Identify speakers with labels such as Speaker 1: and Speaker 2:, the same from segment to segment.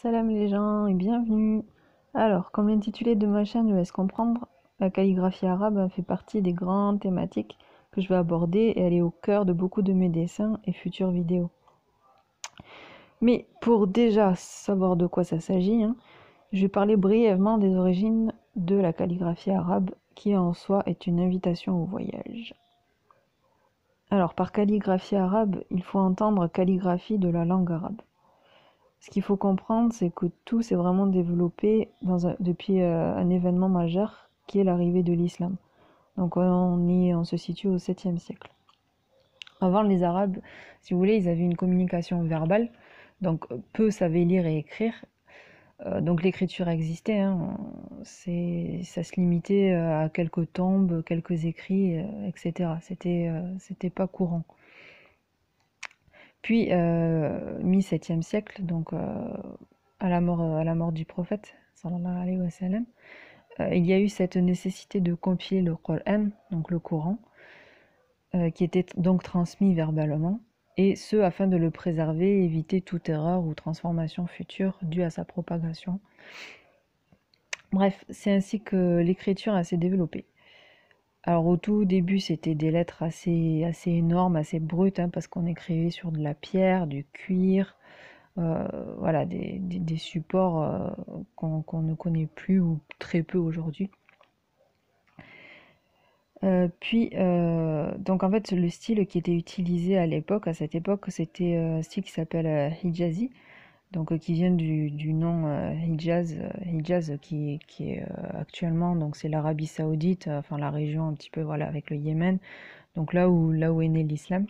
Speaker 1: Salam les gens et bienvenue. Alors, comme l'intitulé de ma chaîne le laisse comprendre, la calligraphie arabe fait partie des grandes thématiques que je vais aborder et elle est au cœur de beaucoup de mes dessins et futures vidéos. Mais pour déjà savoir de quoi ça s'agit, je vais parler brièvement des origines de la calligraphie arabe qui en soi est une invitation au voyage. Alors, par calligraphie arabe, il faut entendre calligraphie de la langue arabe. Ce qu'il faut comprendre, c'est que tout s'est vraiment développé depuis un événement majeur qui est l'arrivée de l'islam. Donc on se situe au 7e siècle. Avant, les Arabes, si vous voulez, ils avaient une communication verbale, donc peu savaient lire et écrire. Donc l'écriture existait, ça se limitait à quelques tombes, quelques écrits, etc. C'était pas courant. Puis, mi-7e siècle, donc à la mort du prophète, sallallahu alayhi wa sallam, il y a eu cette nécessité de compiler le Coran, donc le Coran, qui était donc transmis verbalement, et ce afin de le préserver et éviter toute erreur ou transformation future due à sa propagation. Bref, c'est ainsi que l'écriture s'est développée. Alors au tout début, c'était des lettres assez énormes, assez brutes, parce qu'on écrivait sur de la pierre, du cuir, voilà, des supports qu'on ne connaît plus ou très peu aujourd'hui. Donc en fait, le style qui était utilisé à cette époque, c'était un style qui s'appelle Hijazi, donc qui vient du nom Hijaz qui est actuellement, donc c'est l'Arabie Saoudite, enfin la région un petit peu, voilà, avec le Yémen, donc là où est né l'islam.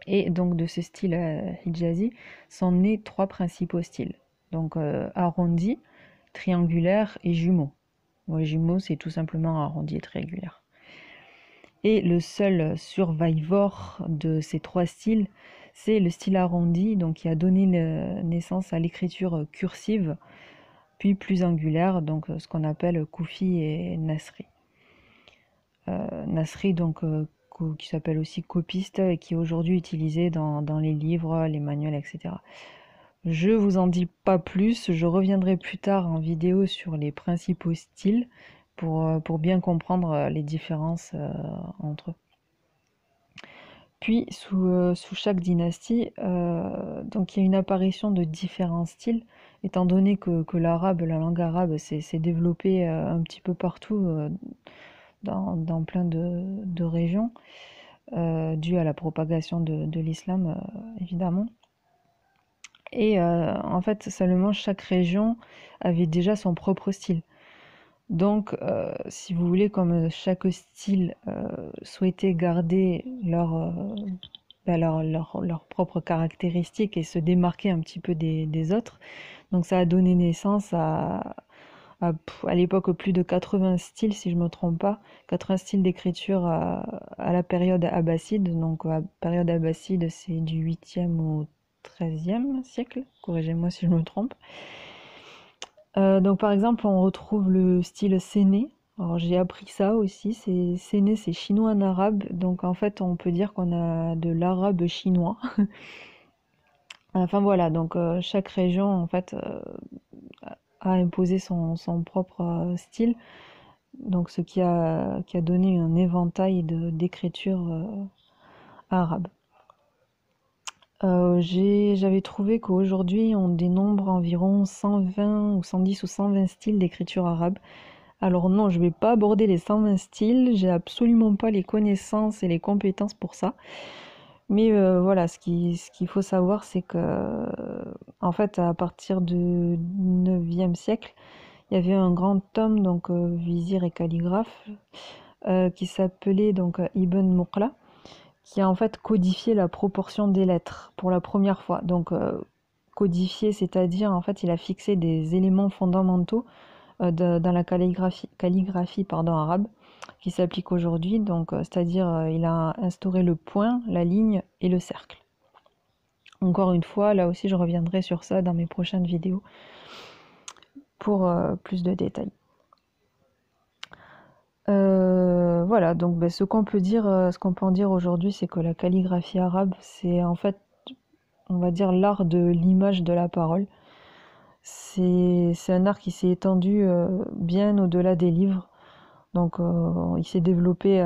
Speaker 1: Et donc de ce style Hijazi sont nés trois principaux styles, donc arrondi, triangulaire et jumeau. Ouais, jumeau, c'est tout simplement arrondi et triangulaire. Et le seul survivor de ces trois styles, c'est le style arrondi, donc qui a donné naissance à l'écriture cursive, puis plus angulaire, donc ce qu'on appelle Koufi et Nasri. Nasri, donc qui s'appelle aussi copiste et qui est aujourd'hui utilisé dans les livres, les manuels, etc. Je vous en dis pas plus, je reviendrai plus tard en vidéo sur les principaux styles pour bien comprendre les différences entre eux. Puis sous chaque dynastie, donc il y a une apparition de différents styles, étant donné que l'arabe, la langue arabe s'est développée un petit peu partout dans plein de régions, dû à la propagation de l'islam évidemment. Et en fait, seulement chaque région avait déjà son propre style. Donc, si vous voulez, comme chaque style souhaitait garder leurs propres caractéristiques et se démarquer un petit peu des autres, donc ça a donné naissance à l'époque plus de 80 styles, si je ne me trompe pas, 80 styles d'écriture à la période abbasside. Donc la période abbasside, c'est du 8e au 13e siècle, corrigez-moi si je me trompe. Donc par exemple, on retrouve le style séné. Alors j'ai appris ça aussi, séné, c'est chinois en arabe, donc en fait on peut dire qu'on a de l'arabe chinois. Enfin voilà, donc chaque région en fait a imposé son propre style, donc ce qui a donné un éventail d'écriture arabe. J'avais trouvé qu'aujourd'hui on dénombre environ 120 ou 110 ou 120 styles d'écriture arabe. Alors non, je ne vais pas aborder les 120 styles, j'ai absolument pas les connaissances et les compétences pour ça. Mais voilà, ce qu'il faut savoir, c'est que en fait, à partir du 9e siècle, il y avait un grand homme, donc vizir et calligraphe, qui s'appelait donc Ibn Muqla, qui a en fait codifié la proportion des lettres pour la première fois. Donc codifié, c'est-à-dire en fait il a fixé des éléments fondamentaux dans la calligraphie arabe qui s'applique aujourd'hui. Donc c'est-à-dire il a instauré le point, la ligne et le cercle. Encore une fois, là aussi je reviendrai sur ça dans mes prochaines vidéos pour plus de détails. Voilà, donc ce qu'on peut en dire aujourd'hui, c'est que la calligraphie arabe, c'est en fait, on va dire, l'art de l'image de la parole. C'est un art qui s'est étendu bien au-delà des livres. Donc il s'est développé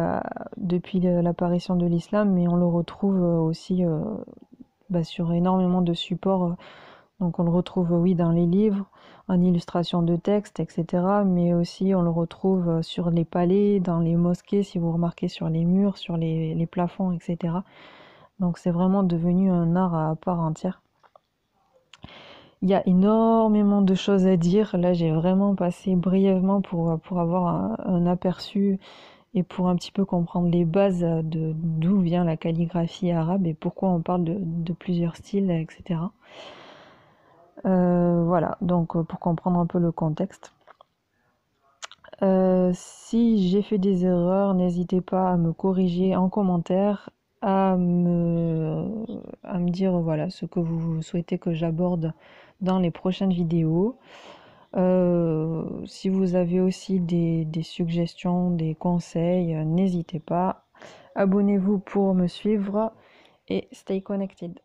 Speaker 1: depuis l'apparition de l'islam, mais on le retrouve aussi sur énormément de supports. Donc on le retrouve, oui, dans les livres, en illustration de textes, etc. Mais aussi on le retrouve sur les palais, dans les mosquées, si vous remarquez sur les murs, sur les plafonds, etc. Donc c'est vraiment devenu un art à part entière. Il y a énormément de choses à dire. Là, j'ai vraiment passé brièvement pour avoir un aperçu et pour un petit peu comprendre les bases de d'où vient la calligraphie arabe et pourquoi on parle de plusieurs styles, etc. Voilà, donc pour comprendre un peu le contexte. Si j'ai fait des erreurs, n'hésitez pas à me corriger en commentaire, à me dire voilà ce que vous souhaitez que j'aborde dans les prochaines vidéos. Si vous avez aussi des suggestions, des conseils, n'hésitez pas. Abonnez-vous pour me suivre et stay connected.